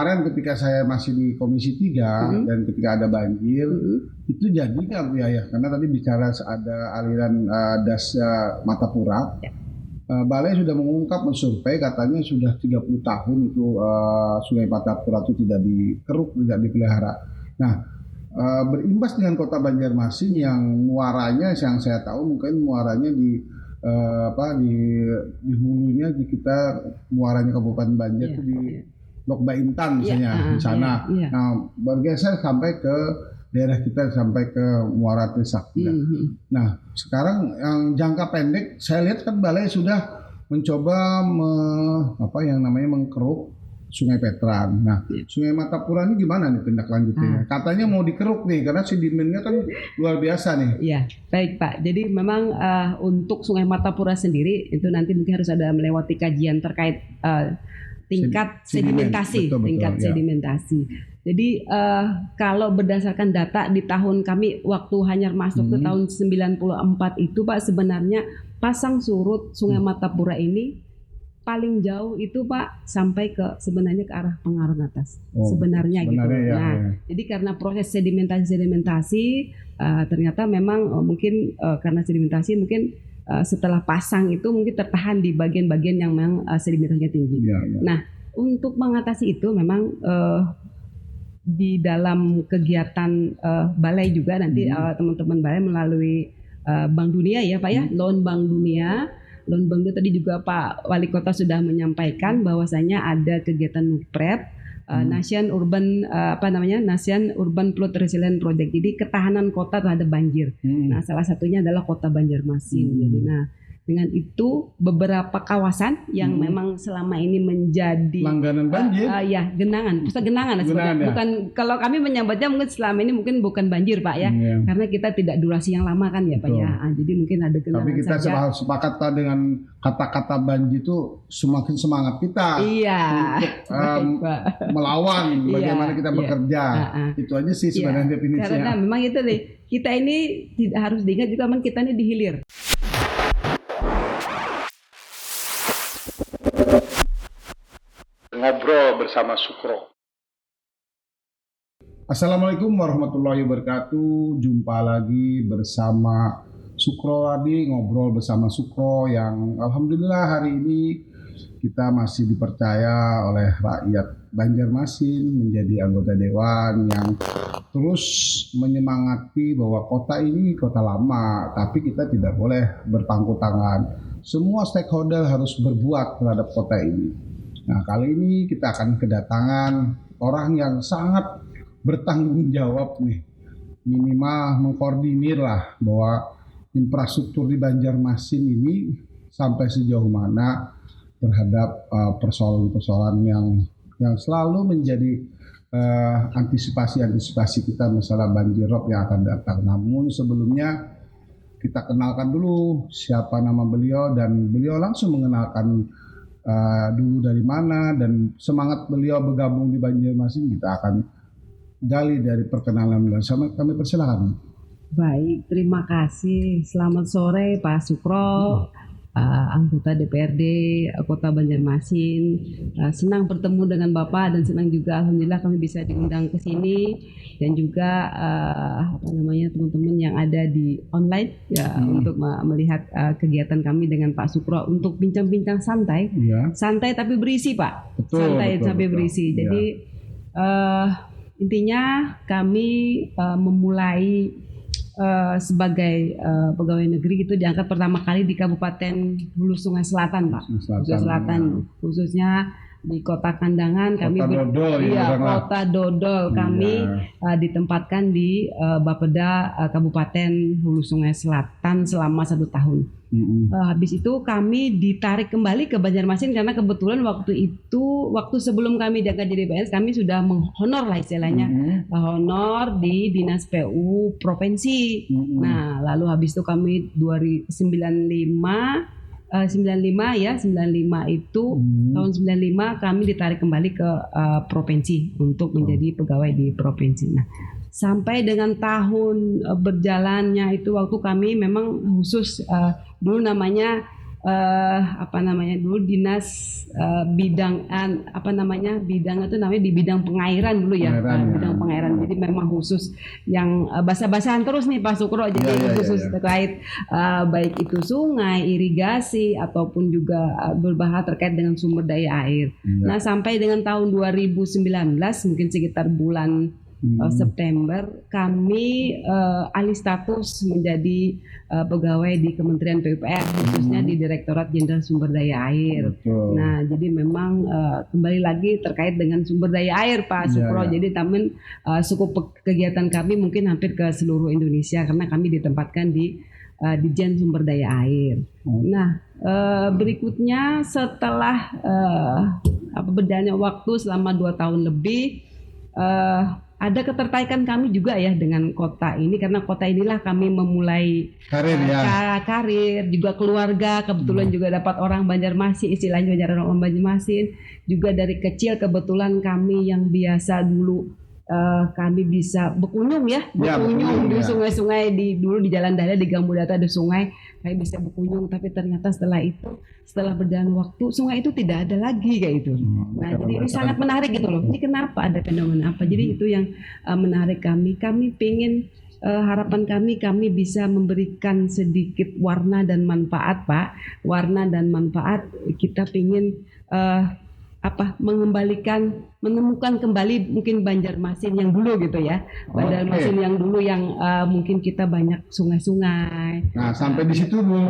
kemarin ketika saya masih di Komisi 3 dan ketika ada banjir itu jadi nggak Bu Yaya? Karena tadi bicara ada aliran das Matapura. Balai sudah mengungkap mensurvei katanya sudah 30 tahun itu Sungai Matapura itu tidak dikeruk, tidak dipelihara. Nah, berimbas dengan Kota Banjarmasin yang muaranya yang saya tahu mungkin muaranya di hulunya di kita muaranya Kabupaten Banjar itu di Lok Baintan misalnya di sana. Nah, bergeser sampai ke daerah kita sampai ke Muara Trisakti. Nah, sekarang yang jangka pendek saya lihat kan Balai sudah mencoba mengkeruk Sungai Petran. Nah, Sungai Matapura ini gimana nih tindak lanjutnya? Katanya mau dikeruk nih karena sedimennya kan luar biasa nih. Iya, baik Pak. Jadi memang untuk Sungai Matapura sendiri itu nanti mungkin harus ada melewati kajian terkait tingkat sedimentasi, sedimentasi. Jadi kalau berdasarkan data di tahun kami waktu Hanyar masuk ke tahun 94 itu Pak, sebenarnya pasang surut Sungai Matapura ini paling jauh itu Pak sampai sebenarnya ke arah Pengaruan atas. Sebenarnya gitu. Jadi karena proses sedimentasi ternyata memang mungkin karena sedimentasi mungkin setelah pasang itu mungkin tertahan di bagian-bagian yang memang sedimentasinya tinggi. Nah, untuk mengatasi itu memang di dalam kegiatan Balai juga nanti teman-teman Balai melalui Bank Dunia ya Pak ya, loan Bank Dunia tadi juga Pak Wali Kota sudah menyampaikan bahwasanya ada kegiatan NUPREP Nation Urban Flood Resilient Project. Jadi ketahanan kota terhadap banjir. Nah, salah satunya adalah Kota Banjarmasin. Jadi dengan itu beberapa kawasan yang memang selama ini menjadi langganan banjir. Genangan. Bukan kalau kami menyambatnya mungkin selama ini mungkin bukan banjir Pak ya. Karena kita tidak durasi yang lama kan ya Pak ya. Jadi mungkin ada genangan. Tapi kita sepakat dengan kata-kata banjir itu semakin semangat kita untuk melawan bagaimana kita bekerja. Itu aja sih sebenarnya definisinya. Karena memang itu nih, kita ini harus diingat juga memang kita ini dihilir. Ngobrol bersama Sukro. Assalamualaikum warahmatullahi wabarakatuh. Jumpa lagi bersama Sukro tadi, ngobrol bersama Sukro yang alhamdulillah hari ini kita masih dipercaya oleh rakyat Banjarmasin menjadi anggota dewan yang terus menyemangati bahwa kota ini kota lama, tapi kita tidak boleh berpangku tangan. Semua stakeholder harus berbuat terhadap kota ini. Nah, kali ini kita akan kedatangan orang yang sangat bertanggung jawab nih, minimal mengkoordinir lah bahwa infrastruktur di Banjarmasin ini sampai sejauh mana terhadap persoalan-persoalan yang selalu menjadi antisipasi kita masalah banjirop yang akan datang. Namun sebelumnya kita kenalkan dulu siapa nama beliau dan beliau langsung mengenalkan dulu dari mana dan semangat beliau bergabung di Banjarmasin. Kita akan gali dari perkenalan beliau. Kami persilakan. Baik, terima kasih. Selamat sore Pak Sukro, anggota DPRD Kota Banjarmasin. Senang bertemu dengan Bapak dan senang juga alhamdulillah kami bisa diundang ke sini dan juga teman-teman yang ada di online untuk melihat kegiatan kami dengan Pak Sukro untuk bincang-bincang santai. Santai tapi berisi Pak. Betul. Berisi. Jadi intinya kami memulai sebagai pegawai negeri itu diangkat pertama kali di Kabupaten Hulu Sungai Selatan Pak. Khususnya di Kota Kandangan Kota Dodol kami ditempatkan di Bapeda Kabupaten Hulu Sungai Selatan selama 1 tahun. Habis itu kami ditarik kembali ke Banjarmasin karena kebetulan waktu sebelum kami diangkat jadi PNS kami sudah menghonor lah istilahnya, honor di Dinas PU Provinsi. Nah, lalu habis itu kami 95 itu tahun 95 kami ditarik kembali ke provinsi untuk menjadi pegawai di provinsi. Nah, sampai dengan tahun berjalannya itu waktu kami memang khusus dulu namanya dulu dinas bidang itu namanya di bidang pengairan dulu ya, bidang pengairan. Jadi memang khusus yang basah-basahan terus nih Pak Sukro, jadi khusus terkait baik itu sungai, irigasi ataupun juga berbahas terkait dengan sumber daya air. Nah sampai dengan tahun 2019 mungkin sekitar bulan September kami alih status menjadi pegawai di Kementerian PUPR khususnya di Direktorat Jenderal Sumber Daya Air. Betul. Nah jadi memang kembali lagi terkait dengan sumber daya air Pak Sukro. Jadi tamen suku kegiatan kami mungkin hampir ke seluruh Indonesia karena kami ditempatkan di Dijen Sumber Daya Air. Nah berikutnya setelah berjalannya waktu selama 2 tahun lebih ada ketertarikan kami juga ya dengan kota ini karena kota inilah kami memulai karir juga keluarga, kebetulan juga dapat orang Banjarmasin, istilahnya orang Banjarmasin, juga dari kecil kebetulan kami yang biasa dulu kami bisa berkunjung di sungai-sungai dulu di Jalan Daya di Gambudata ada sungai, kami bisa berkunjung, tapi ternyata setelah berjalan waktu sungai itu tidak ada lagi kayak itu. Nah jadi ini sangat menarik gitu loh. Ini kenapa ada fenomena apa? Jadi itu yang menarik kami. Kami pengen harapan kami bisa memberikan sedikit warna dan manfaat Pak. Warna dan manfaat kita pengen menemukan kembali mungkin Banjarmasin yang dulu gitu ya. Banjarmasin yang dulu yang mungkin kita banyak sungai-sungai. Nah, sampai di situ Bu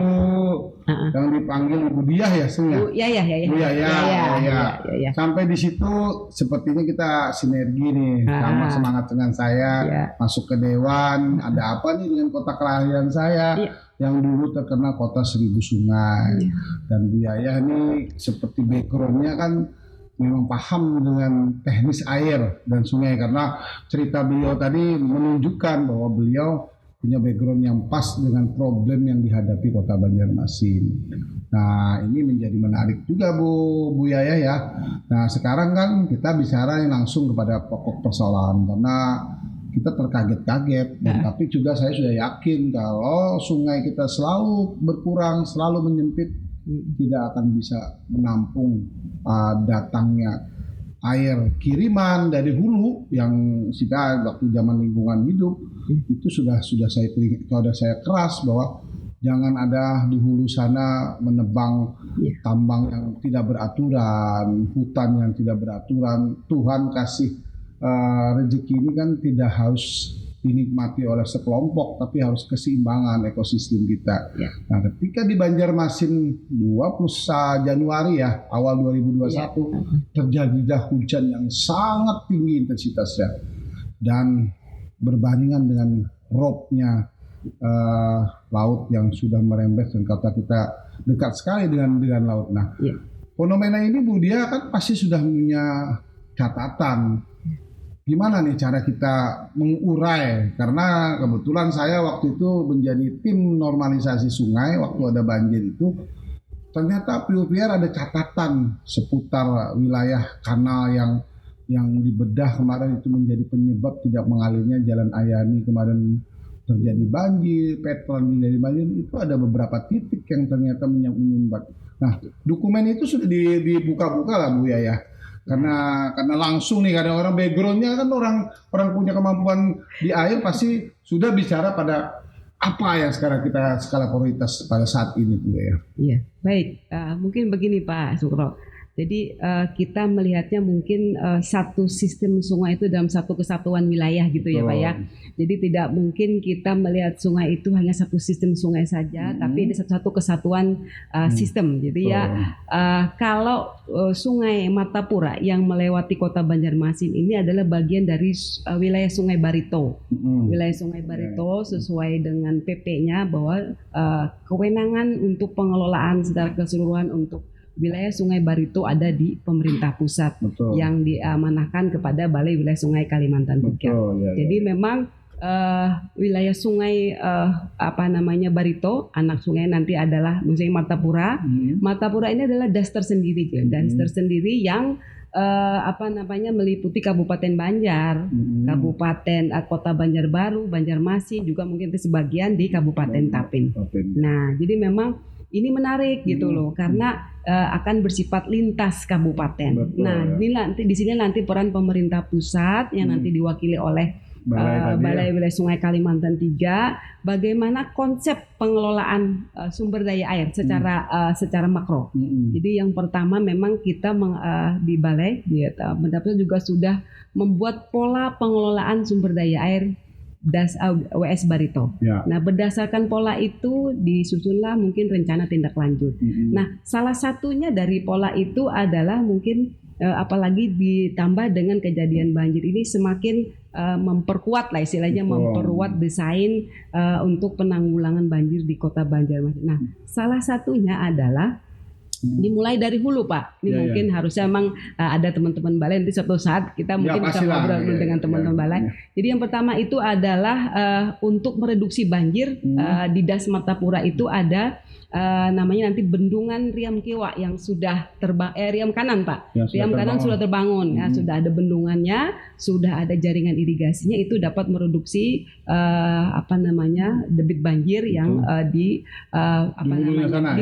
yang dipanggil Bu Diah ya, ya. Sampai di situ sepertinya kita sinergi nih, sama semangat dengan saya masuk ke dewan. Ada apa nih dengan kota kelahiran saya? Yang dulu terkenal kota 1000 sungai. Dan Bu Yayah ini seperti background-nya kan memang paham dengan teknis air dan sungai karena cerita beliau tadi menunjukkan bahwa beliau punya background yang pas dengan problem yang dihadapi kota Banjarmasin. Nah ini menjadi menarik juga Bu Yayah ya. Nah sekarang kan kita bicara langsung kepada pokok persoalan karena kita terkaget-kaget tapi juga saya sudah yakin kalau sungai kita selalu berkurang, selalu menyempit, tidak akan bisa menampung datangnya air kiriman dari hulu yang kita waktu zaman lingkungan hidup itu sudah saya keras bahwa jangan ada di hulu sana menebang tambang yang tidak beraturan, hutan yang tidak beraturan. Tuhan kasih rezeki ini kan tidak harus dinikmati oleh sekelompok, tapi harus keseimbangan ekosistem kita. Nah, ketika di Banjarmasin 20 Januari ya, awal 2021 terjadilah hujan yang sangat tinggi intensitasnya dan berbandingan dengan robnya laut yang sudah merembes dan kota kita dekat sekali dengan laut. Nah, fenomena ini Bu Dia kan pasti sudah punya catatan. Gimana nih cara kita mengurai? Karena kebetulan saya waktu itu menjadi tim normalisasi sungai waktu ada banjir itu. Ternyata PUPR ada catatan seputar wilayah kanal yang dibedah kemarin itu menjadi penyebab tidak mengalirnya Jalan Ayani kemarin terjadi banjir, Petron menjadi banjir. Itu ada beberapa titik yang ternyata menyumbat. Nah, dokumen itu sudah dibuka-buka lah Bu Yayah. Karena langsung nih ada orang backgroundnya kan orang punya kemampuan di air pasti sudah bicara pada apa yang sekarang kita skala prioritas pada saat ini tuh ya. Iya, baik. Mungkin begini Pak Sukro. Jadi kita melihatnya mungkin satu sistem sungai itu dalam satu kesatuan wilayah gitu ya Pak ya. Jadi tidak mungkin kita melihat sungai itu hanya satu sistem sungai saja, tapi ada satu kesatuan sistem. Jadi kalau sungai Martapura yang melewati kota Banjarmasin ini adalah bagian dari wilayah Sungai Barito. Wilayah Sungai Barito sesuai dengan PP-nya bahwa kewenangan untuk pengelolaan secara keseluruhan untuk wilayah Sungai Barito ada di pemerintah pusat. Yang diamanahkan kepada Balai Wilayah Sungai Kalimantan Tiga. Jadi memang wilayah sungai Barito, anak sungai nanti adalah misalnya Martapura. Martapura ini adalah das tersendiri, yang meliputi Kabupaten Banjar, Kabupaten Kota Banjarbaru, Banjarmasin, juga mungkin sebagian di Kabupaten Tapin. Nah, jadi memang ini menarik gitu loh, karena akan bersifat lintas kabupaten. Betul, Nah, ini nanti di sini nanti peran pemerintah pusat yang nanti diwakili oleh Balai Wilayah Sungai Kalimantan 3, bagaimana konsep pengelolaan sumber daya air secara makro. Jadi yang pertama memang kita di Balai Pendapat juga sudah membuat pola pengelolaan sumber daya air WS Barito. Ya. Nah, berdasarkan pola itu disusunlah mungkin rencana tindak lanjut. Nah, salah satunya dari pola itu adalah mungkin apalagi ditambah dengan kejadian banjir ini semakin memperkuat lah istilahnya, memperkuat desain untuk penanggulangan banjir di Kota Banjarmasin. Nah, salah satunya adalah dimulai dari hulu, Pak. Ini mungkin harusnya memang ada teman-teman balai, nanti suatu saat kita mungkin bisa ngobrol dulu dengan teman-teman balai. Jadi yang pertama itu adalah untuk mereduksi banjir di Das Martapura itu ada namanya nanti bendungan Riam Kiwa yang sudah Riam kanan, Pak. Riam kanan sudah terbangun, ya, sudah ada bendungannya, sudah ada jaringan irigasinya, itu dapat mereduksi debit banjir yang di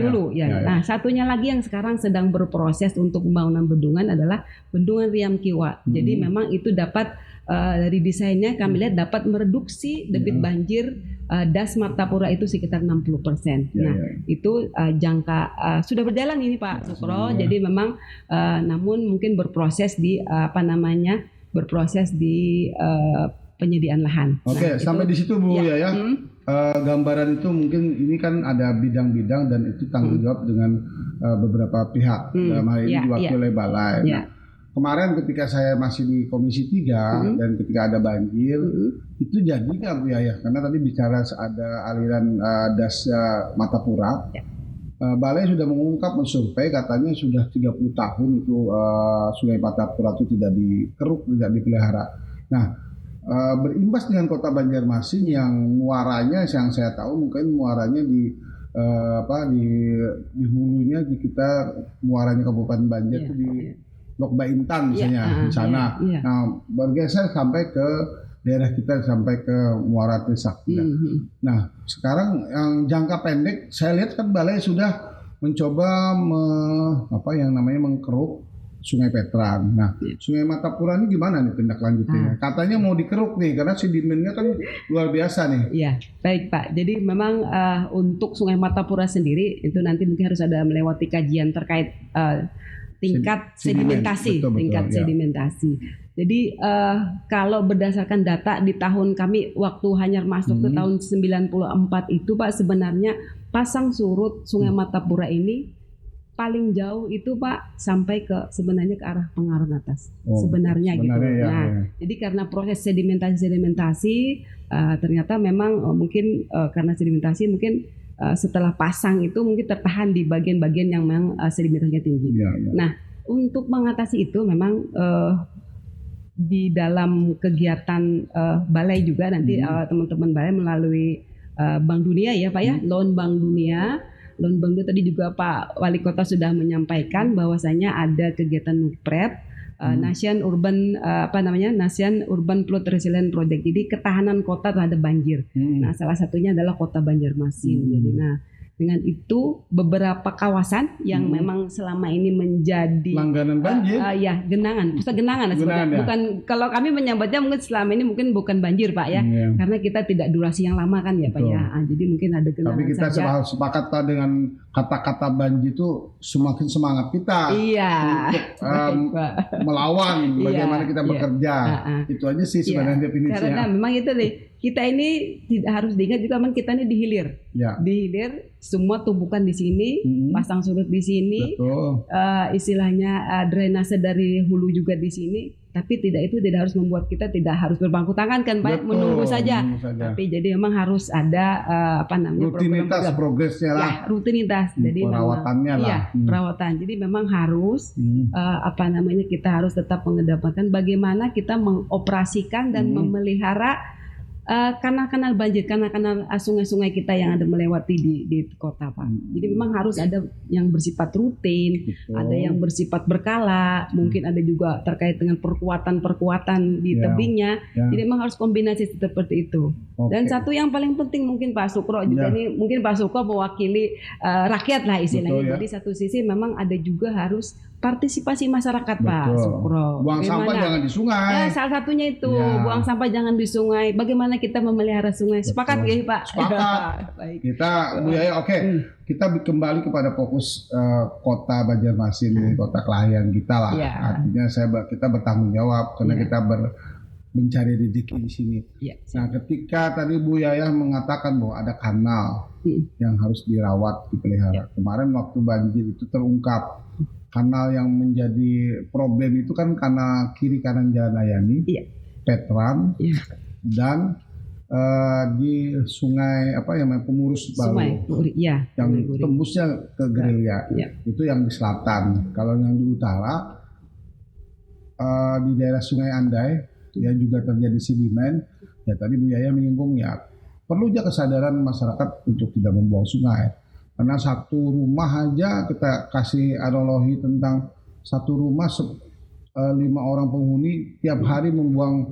hulu. Nah, satunya lagi yang sekarang sedang berproses untuk pembangunan bendungan adalah bendungan Riam Kiwa. Jadi memang itu dapat dari desainnya kami lihat dapat mereduksi debit banjir Das Martapura itu sekitar 60%. Itu jangka sudah berjalan ini Pak Sukro. Jadi memang namun mungkin berproses di penyediaan lahan. Oke, sampai di situ Bu ya. Gambaran itu mungkin ini kan ada bidang-bidang dan itu tanggung jawab dengan beberapa pihak. Dalam hal ini diwakili oleh balai. Kemarin ketika saya masih di Komisi 3 dan ketika ada banjir itu jadi nggak Bu ya? Karena tadi bicara ada aliran Das Martapura. Balai sudah mengungkap mensurvei katanya sudah 30 tahun itu Sungai Martapura itu tidak dikeruk, tidak dipelihara. Nah, berimbas dengan Kota Banjarmasin yang muaranya yang saya tahu mungkin muaranya di hulunya di kita muaranya Kabupaten Banjar itu di Lok Baintan misalnya di sana. Nah, bergeser sampai ke daerah kita sampai ke Muara Trisakti. Nah, sekarang yang jangka pendek saya lihat kan balai sudah mencoba mengkeruk Sungai Petrang. Nah, Sungai Martapura ini gimana nih tindak lanjutnya? Katanya mau dikeruk nih karena sedimennya kan luar biasa nih. Iya, baik Pak. Jadi memang untuk Sungai Martapura sendiri itu nanti mungkin harus ada melewati kajian terkait tingkat sedimentasi, sedimentasi. Jadi kalau berdasarkan data di tahun kami waktu Hanyar masuk ke tahun 94 itu Pak, sebenarnya pasang surut Sungai Martapura ini paling jauh itu Pak sampai sebenarnya ke arah Pengaruan atas. Sebenarnya gitu. Jadi karena proses sedimentasi ternyata memang mungkin karena sedimentasi mungkin setelah pasang itu mungkin tertahan di bagian-bagian yang memang sedimentasinya tinggi. Nah, untuk mengatasi itu memang di dalam kegiatan balai juga nanti teman-teman balai melalui Bank Dunia ya Pak ya, loan Bank Dunia tadi juga Pak Wali Kota sudah menyampaikan bahwasanya ada kegiatan NUPREP Nation Urban Flood Resilient Project. Jadi ketahanan kota terhadap banjir. Nah, salah satunya adalah Kota Banjarmasin. Jadi dengan itu beberapa kawasan yang memang selama ini menjadi langganan banjir. Genangan. Bukan kalau kami menyambatnya mungkin selama ini mungkin bukan banjir Pak ya. Karena kita tidak durasi yang lama kan ya Pak ya. Jadi mungkin ada genangan. Tapi kita sepakat dengan kata-kata banjir itu semakin semangat kita untuk melawan bagaimana kita bekerja. Itu aja sih sebenarnya definisinya. Karena memang itu nih, kita ini tidak harus diingat juga memang kita ini dihilir. Dihilir semua tumpukan di sini, pasang surut di sini, istilahnya drainase dari hulu juga di sini. Tapi itu tidak harus membuat kita tidak harus berbangku tangan kan Pak, menunggu saja. Tapi jadi memang harus ada rutinitas progresnya lah. Rutinitas. Jadi perawatannya lah. Perawatan. Jadi memang harus kita harus tetap mengedepankan bagaimana kita mengoperasikan dan memelihara kanal-kanal banjir, kanal-kanal sungai-sungai kita yang ada melewati di kota, Pak. Jadi memang harus ada yang bersifat rutin, ada yang bersifat berkala, mungkin ada juga terkait dengan perkuatan di tebingnya. Jadi memang harus kombinasi seperti itu. Dan satu yang paling penting mungkin Pak Sukro juga ini, mungkin Pak Sukro mewakili rakyat lah istilahnya. Jadi satu sisi memang ada juga harus partisipasi masyarakat, Pak Sukro. Buang sampah jangan di sungai. Ya, salah satunya itu buang sampah jangan di sungai. Bagaimana kita memelihara sungai? Sepakat ya, Pak? Sepakat. Baik. Kita Bu Yaya, kita kembali kepada fokus kota Banjarmasin ini, kota kelahiran kita lah. Artinya kita bertanggung jawab karena kita mencari rezeki di sini. Nah, ketika tadi Bu Yaya mengatakan bahwa ada kanal yang harus dirawat, dipelihara. Kemarin waktu banjir itu terungkap. Kanal yang menjadi problem itu kan kanal kiri kanan Jalan Layani, Petran, dan di sungai Pemurus Baru, yang tembusnya ke Gerilya, itu yang di selatan. Kalau yang di utara, di daerah Sungai Andai, ya juga terjadi sedimen. Ya tadi Bu Yaya menyinggung perlu aja kesadaran masyarakat untuk tidak membuang sungai. Karena satu rumah aja kita kasih analogi tentang satu rumah 5 orang penghuni tiap hari membuang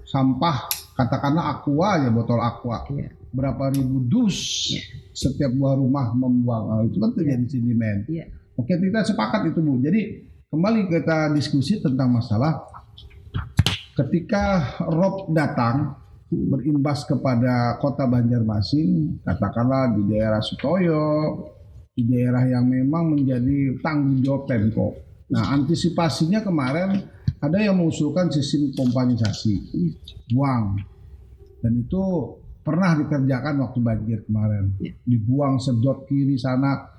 sampah, katakanlah aqua aja, botol aqua, berapa ribu dus setiap buah rumah membuang. Itu kan terjadi sedimen. Oke, kita sepakat itu Bu. Jadi kembali kita diskusi tentang masalah ketika rob datang berimbas kepada kota Banjarmasin, katakanlah di daerah Sutoyo, di daerah yang memang menjadi tanggung jawab Pemkop. Nah, antisipasinya kemarin ada yang mengusulkan sistem pompanisasi, buang, dan itu pernah dikerjakan waktu banjir kemarin, dibuang sedot kiri sana,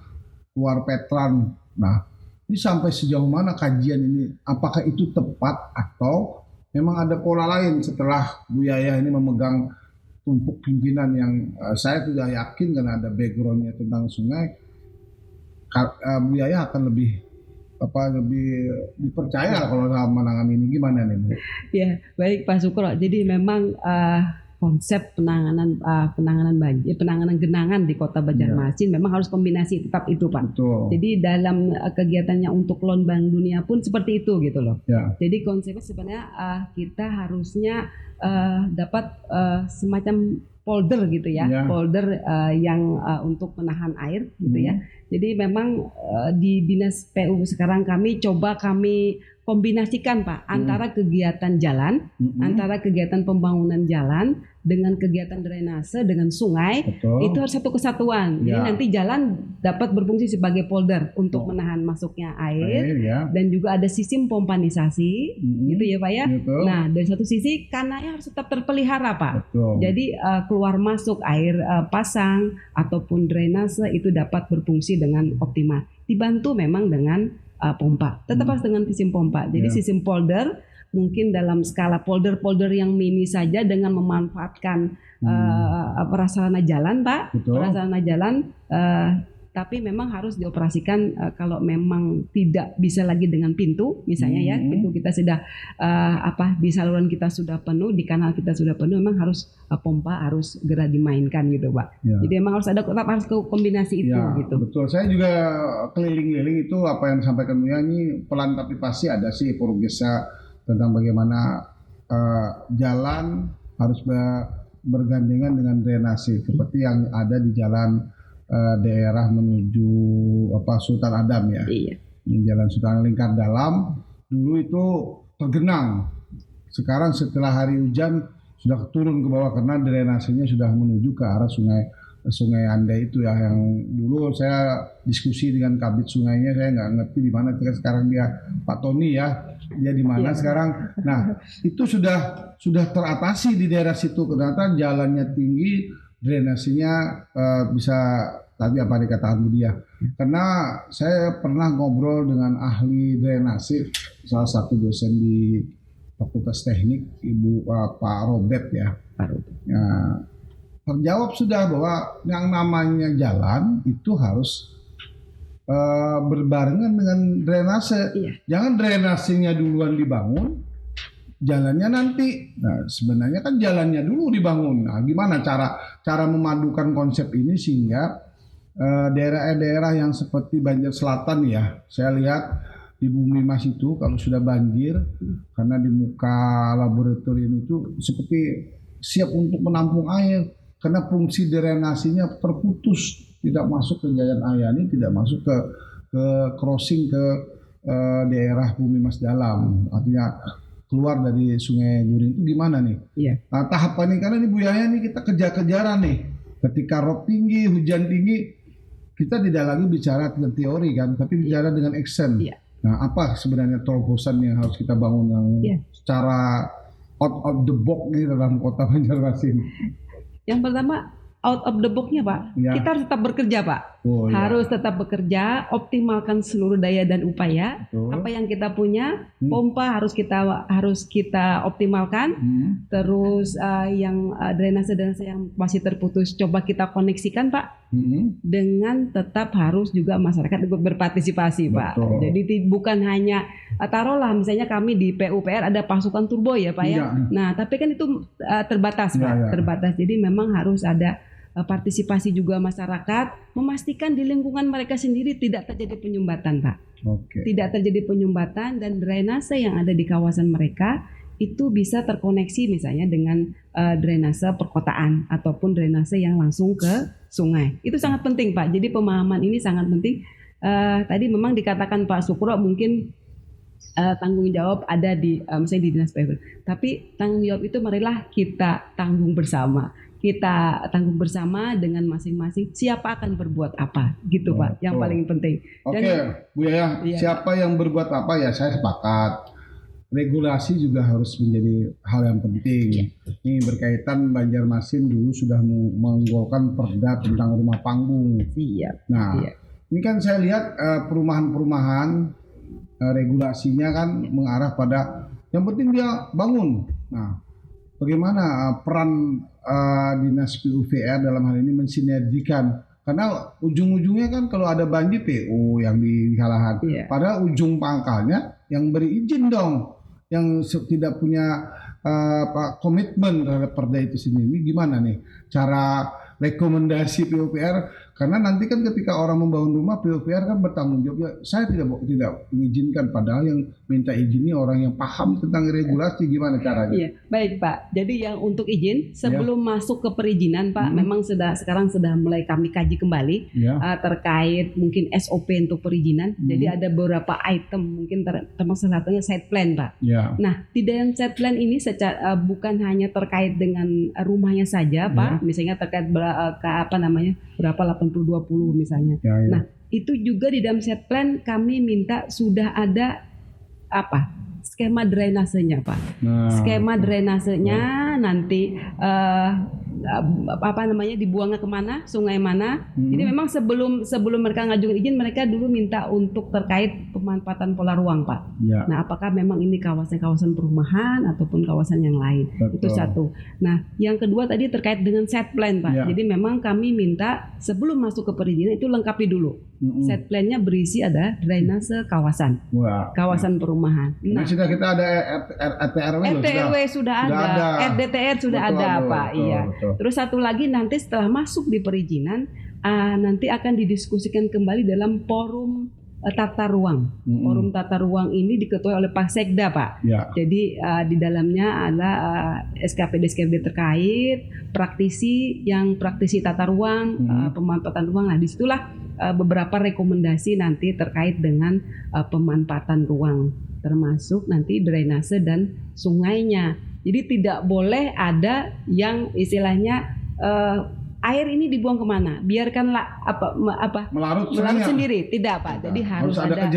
keluar Petran. Nah, ini sampai sejauh mana kajian ini? Apakah itu tepat atau memang ada pola lain setelah Bu Yaya ini memegang tumpuk pimpinan yang saya sudah yakin karena ada backgroundnya tentang sungai, Bu Yaya akan lebih dipercaya kalau menangani ini. Gimana nih Bu? Ya, baik Pak Sukro. Jadi memang konsep penanganan banjir, penanganan genangan di Kota Banjarmasin memang harus kombinasi tetap itu, Pak. Betul. Jadi dalam kegiatannya untuk Loan Bank Dunia pun seperti itu gitu loh. Jadi konsepnya sebenarnya kita harusnya dapat semacam folder gitu ya, folder yang untuk menahan air gitu ya. Jadi memang di Dinas PU sekarang kami kombinasikan Pak antara kegiatan jalan, antara kegiatan pembangunan jalan dengan kegiatan drainase dengan sungai. Itu harus satu kesatuan. Jadi nanti jalan dapat berfungsi sebagai polder untuk menahan masuknya air dan juga ada sistem pompanisasi gitu ya Pak ya. Nah, dari satu sisi kanalnya harus tetap terpelihara Pak. Jadi keluar masuk air pasang ataupun drainase itu dapat berfungsi dengan optimal. Dibantu memang dengan pompa, tetap harus dengan sistem pompa. Jadi sistem polder mungkin dalam skala polder yang mini saja dengan memanfaatkan prasarana jalan, Pak. Prasarana jalan, tapi memang harus dioperasikan kalau memang tidak bisa lagi dengan pintu, misalnya pintu kita sudah di saluran kita sudah penuh, di kanal kita sudah penuh, memang harus pompa harus segera dimainkan gitu, Pak. Jadi memang harus kombinasi itu gitu. Betul. Saya juga keliling-keliling itu apa yang disampaikan Muya ini pelan tapi pasti ada sih progresnya tentang bagaimana jalan harus bergandengan dengan drainase seperti yang ada di jalan daerah menuju Sultan Adam ya. Jalan Sultan Lingkar Dalam dulu itu tergenang. Sekarang setelah hari hujan sudah turun ke bawah karena drainasenya sudah menuju ke arah sungai Andai itu ya, yang dulu saya diskusi dengan kabit sungainya, saya nggak ngerti di mana sekarang dia, Pak Tony ya, dia di mana sekarang. Nah, itu sudah teratasi di daerah situ, ternyata jalannya tinggi, drainasinya bisa tadi apa dikatakan Bu Dia. Karena saya pernah ngobrol dengan ahli drainase, salah satu dosen di Fakultas Teknik, Pak Robert ya. Nah, terjawab sudah bahwa yang namanya jalan itu harus berbarengan dengan drainase. Jangan drainasenya duluan dibangun, jalannya nanti. Nah, sebenarnya kan jalannya dulu dibangun. Nah, gimana cara memadukan konsep ini sehingga daerah-daerah yang seperti Banjar Selatan ya, saya lihat di Bumi Mas itu kalau sudah banjir karena di muka laboratorium itu seperti siap untuk menampung air karena fungsi drainasinya terputus, tidak masuk ke Jalan Ayani, tidak masuk ke crossing ke daerah Bumi Mas dalam, artinya keluar dari Sungai Guring itu gimana nih? Iya. Nah, tahapan ini karena ini Bu Yahya nih kita kejar-kejaran nih, ketika rob tinggi, hujan tinggi, kita tidak lagi bicara dengan teori kan, tapi bicara dengan action. Iya. Nah, apa sebenarnya terobosan yang harus kita bangun yang secara out of the box nih dalam kota Banjarmasin? Yang pertama out of the box-nya Pak, kita harus tetap bekerja Pak. Harus tetap bekerja, optimalkan seluruh daya dan upaya. Apa yang kita punya, pompa harus kita optimalkan. Terus yang drainase yang masih terputus, coba kita koneksikan Pak. Dengan tetap harus juga masyarakat ikut berpartisipasi Pak. Jadi bukan hanya taruhlah misalnya kami di PUPR ada pasukan turbo ya Pak ya. Nah tapi kan itu terbatas Pak, terbatas. Jadi memang harus ada partisipasi juga masyarakat, memastikan di lingkungan mereka sendiri tidak terjadi penyumbatan Pak. Tidak terjadi penyumbatan dan drainase yang ada di kawasan mereka itu bisa terkoneksi misalnya dengan drainase perkotaan ataupun drainase yang langsung ke sungai. Itu sangat penting Pak. Jadi pemahaman ini sangat penting. Tadi memang dikatakan Pak Sukro mungkin tanggung jawab ada di misalnya di Dinas PUPR. Tapi tanggung jawab itu marilah kita tanggung bersama. Kita tanggung bersama dengan masing-masing siapa akan berbuat apa gitu Pak, yang paling penting. Bu Yahya, siapa yang berbuat apa ya saya sepakat. Regulasi juga harus menjadi hal yang penting. Ini berkaitan Banjarmasin dulu sudah menggolkan perda tentang rumah panggung. Nah, ini kan saya lihat perumahan-perumahan regulasinya kan mengarah pada yang penting dia bangun. Nah, bagaimana peran Dinas PUPR dalam hal ini mensinergikan? Karena ujung-ujungnya kan kalau ada banjir PU yang dihalahan. Padahal ujung pangkalnya yang beri izin dong, yang tidak punya komitmen terhadap perda itu sendiri. Gimana nih cara rekomendasi PUPR? Karena nanti kan ketika orang membangun rumah, PUPR kan bertanggung jawab. Ya, saya tidak mengizinkan, padahal yang minta izinnya orang yang paham tentang regulasi. Gimana caranya? Iya, baik Pak. Jadi yang untuk izin sebelum masuk ke perizinan Pak, memang sekarang sudah mulai kami kaji kembali terkait mungkin SOP untuk perizinan. Jadi ada beberapa item mungkin termasuk salah satunya site plan Pak. Nah di dalam site plan ini secara bukan hanya terkait dengan rumahnya saja Pak, misalnya terkait berapa 80-20 misalnya. Nah itu juga di dalam set plan kami minta sudah ada skema drainasenya Pak. Skema drainasenya nanti dibuangnya kemana, sungai mana. Jadi memang sebelum mereka ngajukan izin, mereka dulu minta untuk terkait pemanfaatan pola ruang Pak. Nah apakah memang ini kawasan perumahan ataupun kawasan yang lain. Itu satu. Nah yang kedua tadi terkait dengan set plan Pak. Jadi memang kami minta sebelum masuk ke perizinan itu lengkapi dulu. Set plan-nya berisi ada drainase kawasan, kawasan perumahan. Nah sudah kita ada RT/RW sudah ada, RDTR sudah ada Pak. Terus satu lagi nanti setelah masuk di perizinan nanti akan didiskusikan kembali dalam forum tata ruang. Forum tata ruang ini diketuai oleh Pak Sekda Pak. Jadi di dalamnya ada SKPD terkait, praktisi tata ruang, pemanfaatan ruang. Nah disitulah beberapa rekomendasi nanti terkait dengan pemanfaatan ruang, termasuk nanti drainase dan sungainya. Jadi tidak boleh ada yang istilahnya air ini dibuang kemana? Biarkanlah melarut sendiri. Tidak Pak. Jadi harus ada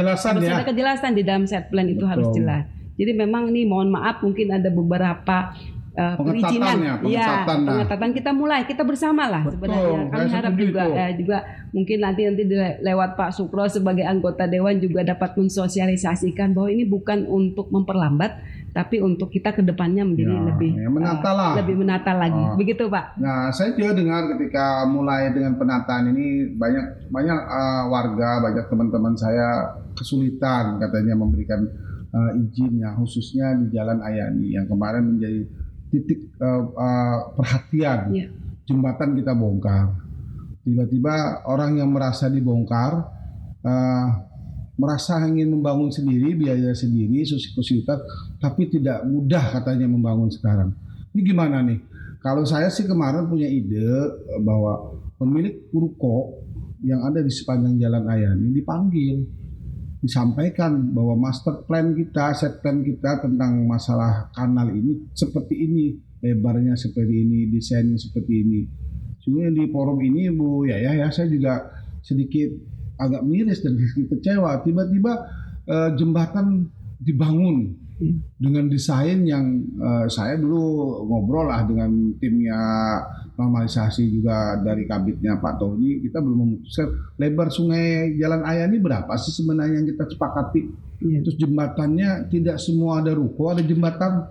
kejelasan di dalam set plan itu. Harus jelas. Jadi memang ini mohon maaf mungkin ada beberapa perizinan, pengetatan kita bersama lah sebenarnya. Kami harap juga mungkin nanti lewat Pak Sukro sebagai anggota dewan juga dapat mensosialisasikan bahwa ini bukan untuk memperlambat, tapi untuk kita kedepannya menjadi lebih menata lagi. Begitu Pak. Nah saya juga dengar ketika mulai dengan penataan ini banyak warga, banyak teman-teman saya kesulitan katanya memberikan izinnya, khususnya di Jalan Ayani yang kemarin menjadi titik perhatian. Jembatan kita bongkar. Tiba-tiba orang yang merasa dibongkar, merasa ingin membangun sendiri, biaya sendiri, kesulitan, tapi tidak mudah katanya membangun sekarang. Ini gimana nih? Kalau saya sih kemarin punya ide bahwa pemilik ruko yang ada di sepanjang Jalan Ayani dipanggil, disampaikan bahwa master plan kita, set plan kita tentang masalah kanal ini seperti ini, lebarnya seperti ini, desainnya seperti ini. Sebenarnya di forum ini Bu Yaya, saya juga sedikit agak miris dan sedikit kecewa. Tiba-tiba jembatan dibangun dengan desain yang saya dulu ngobrol lah dengan timnya normalisasi juga dari kabitnya Pak Tony, kita belum memutuskan lebar sungai Jalan Ayani berapa sih sebenarnya yang kita sepakati. Terus jembatannya tidak semua ada ruko, ada jembatan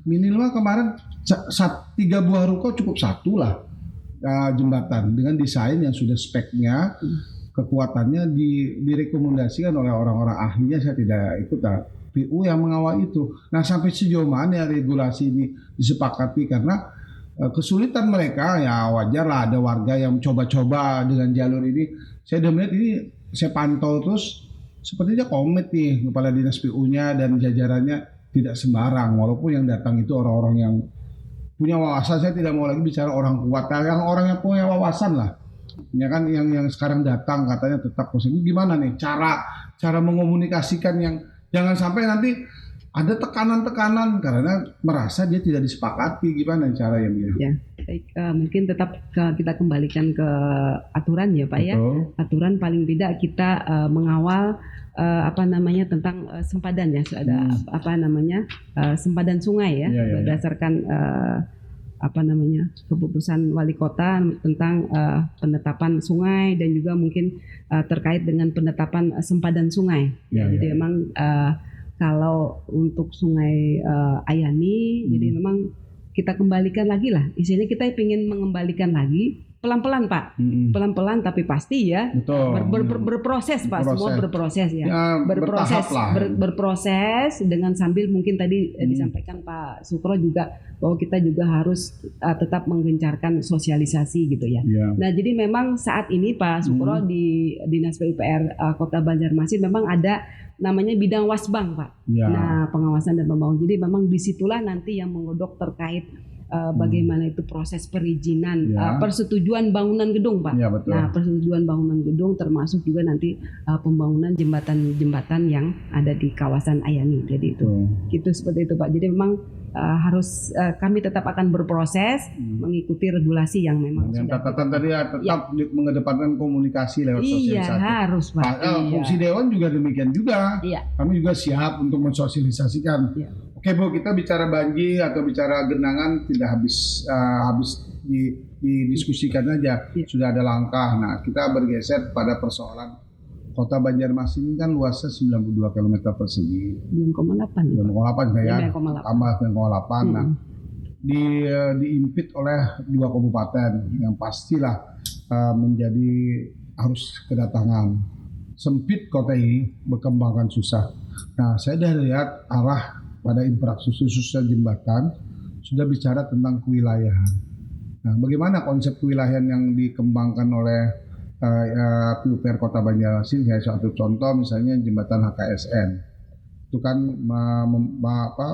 minimal kemarin 3 buah ruko cukup 1 lah jembatan dengan desain yang sudah speknya, kekuatannya direkomendasikan oleh orang-orang ahlinya. Saya tidak ikut PU yang mengawal itu. Nah, sampai sejauh mana regulasi ini disepakati, karena kesulitan mereka ya wajar lah, ada warga yang coba-coba dengan jalur ini. Saya udah melihat ini, saya pantau terus sepertinya komit nih kepala dinas PU-nya dan jajarannya tidak sembarang, walaupun yang datang itu orang-orang yang punya wawasan. Saya tidak mau lagi bicara orang kuat, yang orang yang punya wawasan lah. Ya kan, yang sekarang datang katanya tetap positif. Gimana nih cara mengomunikasikan yang jangan sampai nanti ada tekanan-tekanan karena merasa dia tidak disepakati. Gimana cara yang dia? Ya, baik, mungkin tetap kita kembalikan ke aturan ya Pak. Betul. Ya. Aturan paling tidak kita mengawal tentang sempadan ya, ada sempadan sungai ya, berdasarkan keputusan wali kota tentang penetapan sungai dan juga mungkin terkait dengan penetapan sempadan sungai. Jadi memang kalau untuk sungai Ayani, jadi memang kita kembalikan lagi lah. Istilahnya kita ingin mengembalikan lagi pelan-pelan Pak, pelan-pelan tapi pasti ya. Berproses Pak, semua berproses ya. Berproses dengan sambil mungkin tadi disampaikan Pak Sukro juga bahwa kita juga harus tetap menggencarkan sosialisasi gitu ya. Nah, jadi memang saat ini Pak Sukro di Dinas PUPR Kota Banjarmasin memang ada namanya bidang wasbang Pak. Nah, pengawasan dan pembangunan. Jadi memang disitulah nanti yang menggodok terkait bagaimana itu proses perizinan, persetujuan bangunan gedung Pak. Nah, persetujuan bangunan gedung termasuk juga nanti pembangunan jembatan-jembatan yang ada di kawasan Ayani. Jadi itu seperti itu Pak. Jadi memang harus kami tetap akan berproses mengikuti regulasi yang memang sudah. Catatan tadi tetap mengedepankan komunikasi lewat sosialisasi. Iya, harus Pak. Fungsi Dewan juga demikian juga. Kami juga siap untuk mensosialisasikan. Oke Bu, kita bicara banjir atau bicara genangan tidak habis didiskusikan aja. Sudah ada langkah. Nah, kita bergeser pada persoalan Kota Banjarmasin ini kan luasnya 92 km persegi. 9,8 ya. Tambah 9,8. Nah, diimpit oleh 2 kabupaten yang pastilah menjadi harus kedatangan. Sempit kota ini, berkembangkan susah. Nah, saya sudah lihat arah pada infrastruktur khususnya jembatan sudah bicara tentang kewilayahan. Nah, bagaimana konsep kewilayahan yang dikembangkan oleh PUPR Kota Banjarmasin? Kayak suatu contoh misalnya jembatan HKSN itu kan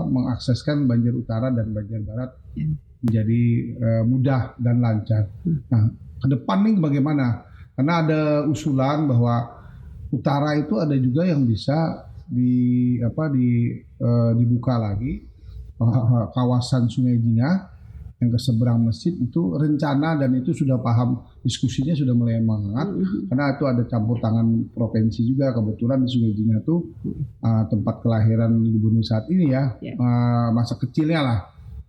mengakseskan banjir utara dan banjir barat menjadi mudah dan lancar. Nah, ke depan nih bagaimana? Karena ada usulan bahwa utara itu ada juga yang bisa dibuka lagi kawasan Sungai Jingah yang ke seberang masjid itu rencana, dan itu sudah paham, diskusinya sudah mulai menghangat karena itu ada campur tangan provinsi juga. Kebetulan di Sungai Jingah itu tempat kelahiran gubernur saat ini ya, masa kecilnya lah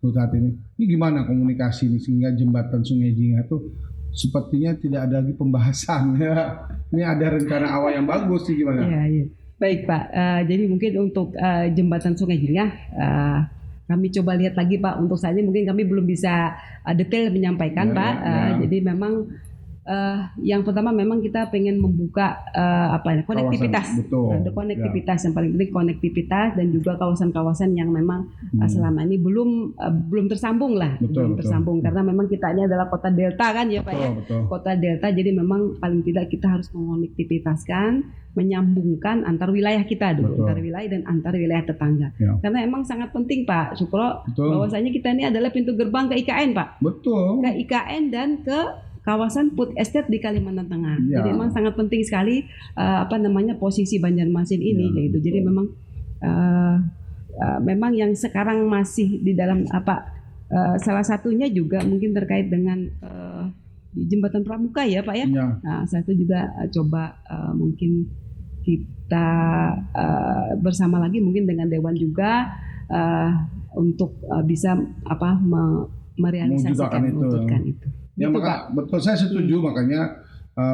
saat ini. Ini gimana komunikasi ini sehingga jembatan Sungai Jingah itu sepertinya tidak ada lagi pembahasan ya. Ini ada rencana awal yang bagus sih, gimana? Iya. Baik Pak, jadi mungkin untuk jembatan Sungai Jingah kami coba lihat lagi Pak. Untuk saat ini mungkin kami belum bisa detail menyampaikan Pak. Jadi memang yang pertama memang kita pengen membuka konektivitas. Betul. Ada konektivitas yang paling penting, konektivitas dan juga kawasan-kawasan yang memang selama ini belum tersambung lah, tersambung karena memang kita ini adalah kota delta kan ya Pak ya. Kota delta, jadi memang paling tidak kita harus mengonektivitaskan, menyambungkan antar wilayah kita dulu, antar wilayah dan antar wilayah tetangga. Ya. Karena emang sangat penting Pak Sukro, bahwasanya kita ini adalah pintu gerbang ke IKN Pak. Betul. Ke IKN dan ke kawasan food estate di Kalimantan Tengah. Ya. Jadi memang sangat penting sekali posisi Banjarmasin ini gitu. Jadi memang yang sekarang masih di dalam salah satunya juga mungkin terkait dengan di Jembatan Pramuka ya Pak ya. Nah, saya itu juga coba mungkin kita bersama lagi mungkin dengan Dewan juga untuk bisa merealisasikan mewujudkan itu. Ya gitu, betul, saya setuju. Makanya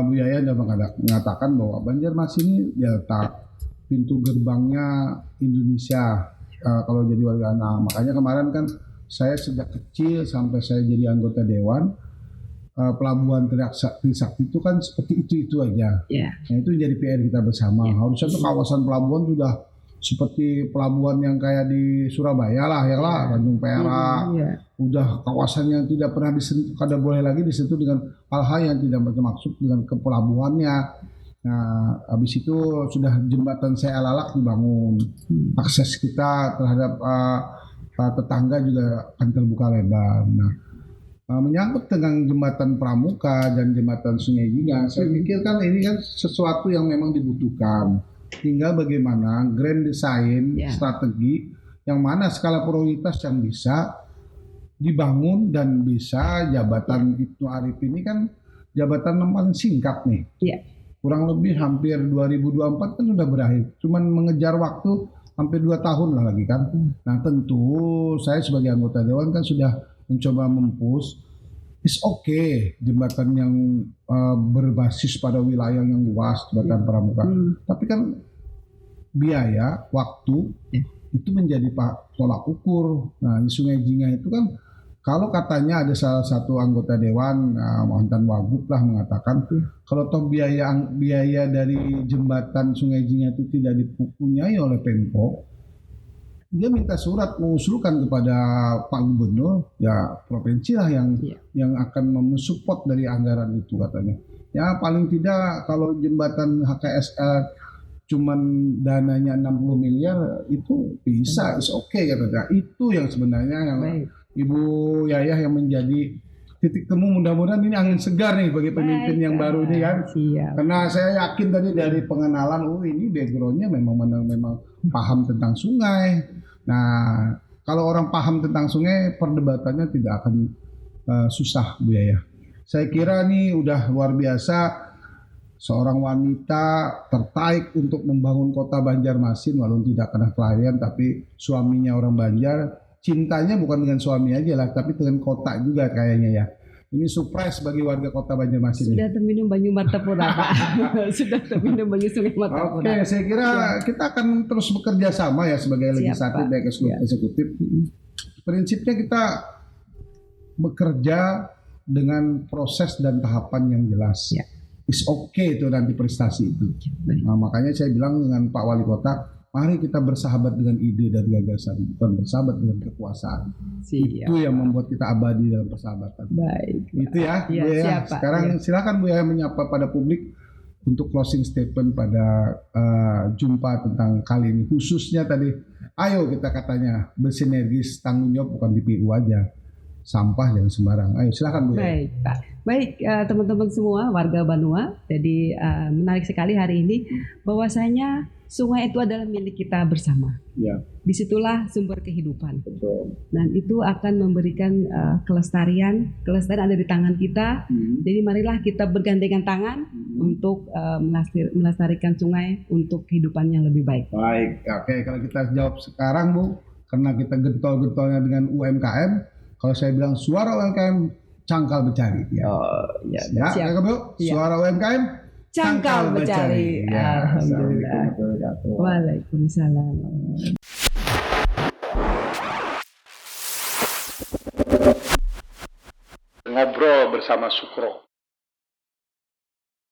Bu Yaya sudah mengatakan bahwa Banjarmasin ini delta, pintu gerbangnya Indonesia kalau jadi warga. Nah, makanya kemarin kan saya sejak kecil sampai saya jadi anggota Dewan, pelabuhan Trisakti itu kan seperti itu aja. Nah, itu jadi PR kita bersama. Harusnya tuh kawasan pelabuhan sudah seperti pelabuhan yang kayak di Surabaya lah ya lah, Tanjung Perak. Udah kawasan yang tidak pernah disentuh, kada boleh lagi disentuh dengan hal-hal yang tidak bermaksud dengan ke pelabuhannya. Nah, habis itu sudah jembatan Sea Lalak dibangun. Akses kita terhadap tetangga juga akan terbuka lebar. Nah, menyangkut dengan jembatan Pramuka dan jembatan Sungai Jinga, saya pikir kan ini kan sesuatu yang memang dibutuhkan. Tinggal bagaimana grand design strategi yang mana skala prioritas yang bisa dibangun dan bisa jabatan Ibnu Arif ini kan jabatan yang paling singkat nih. Kurang lebih hampir 2024 kan sudah berakhir. Cuman mengejar waktu hampir 2 tahun lah lagi kan. Nah, tentu saya sebagai anggota Dewan kan sudah mencoba mempush. It's okay jembatan yang berbasis pada wilayah yang luas, jembatan Pramuka. Tapi kan biaya, waktu itu menjadi tolak ukur. Nah, di Sungai Jinga itu kan kalau katanya ada salah satu anggota Dewan, mantan Wagub lah mengatakan kalau toh biaya dari jembatan Sungai Jinga itu tidak dipunyai oleh Pemko, dia minta surat mengusulkan kepada Pak Gubernur, ya provinsi lah yang akan mensupport dari anggaran itu katanya. Ya paling tidak kalau jembatan HKSL cuman dananya 60 miliar itu bisa, is okay katanya. Itu yang sebenarnya yang Ibu Yayah yang menjadi titik temu, mudah-mudahan ini angin segar nih bagi pemimpin yang baru ini kan. Karena saya yakin tadi dari pengenalan, ini backgroundnya memang paham tentang sungai. Nah, kalau orang paham tentang sungai, perdebatannya tidak akan susah Bu Yayah. Saya kira nih udah luar biasa seorang wanita tertarik untuk membangun kota Banjarmasin walaupun tidak kena klien, tapi suaminya orang Banjar. Cintanya bukan dengan suami aja lah, tapi dengan kota juga kayaknya ya. Ini surprise bagi warga kota Banjarmasin. Sudah terminum banyu Martapura Pak. Sudah terminum banyu Sungai Martapura. Oke, saya kira kita akan terus bekerja sama ya sebagai legislatif dan eksekutif. Prinsipnya kita bekerja dengan proses dan tahapan yang jelas. It's okay itu nanti prestasi itu. Nah, makanya saya bilang dengan Pak Wali Kota, mari kita bersahabat dengan ide dan gagasan, bukan bersahabat dengan kekuasaan. Itu yang membuat kita abadi dalam persahabatan. Baik. Itu ya. Siap, sekarang silakan Bu Yaya menyapa pada publik untuk closing statement pada jumpa tentang kali ini. Khususnya tadi, ayo kita katanya bersinergis, tanggung jawab bukan di PU aja. Sampah jangan sembarang. Ayo silakan Bu Yaya. Baik Pak. Baik teman-teman semua warga Banua. Jadi menarik sekali hari ini bahwasanya sungai itu adalah milik kita bersama. Disitulah sumber kehidupan. Dan itu akan memberikan kelestarian ada di tangan kita. Jadi marilah kita bergandengan tangan untuk melestarikan sungai untuk kehidupan yang lebih baik. Baik, oke, kalau kita jawab sekarang Bu, karena kita getol-getolnya dengan UMKM, kalau saya bilang suara UMKM cangkal becari. Siap Bu. Suara UMKM cangkal becari. Alhamdulillah. Waalaikumsalam. Ngobrol bersama Sukro.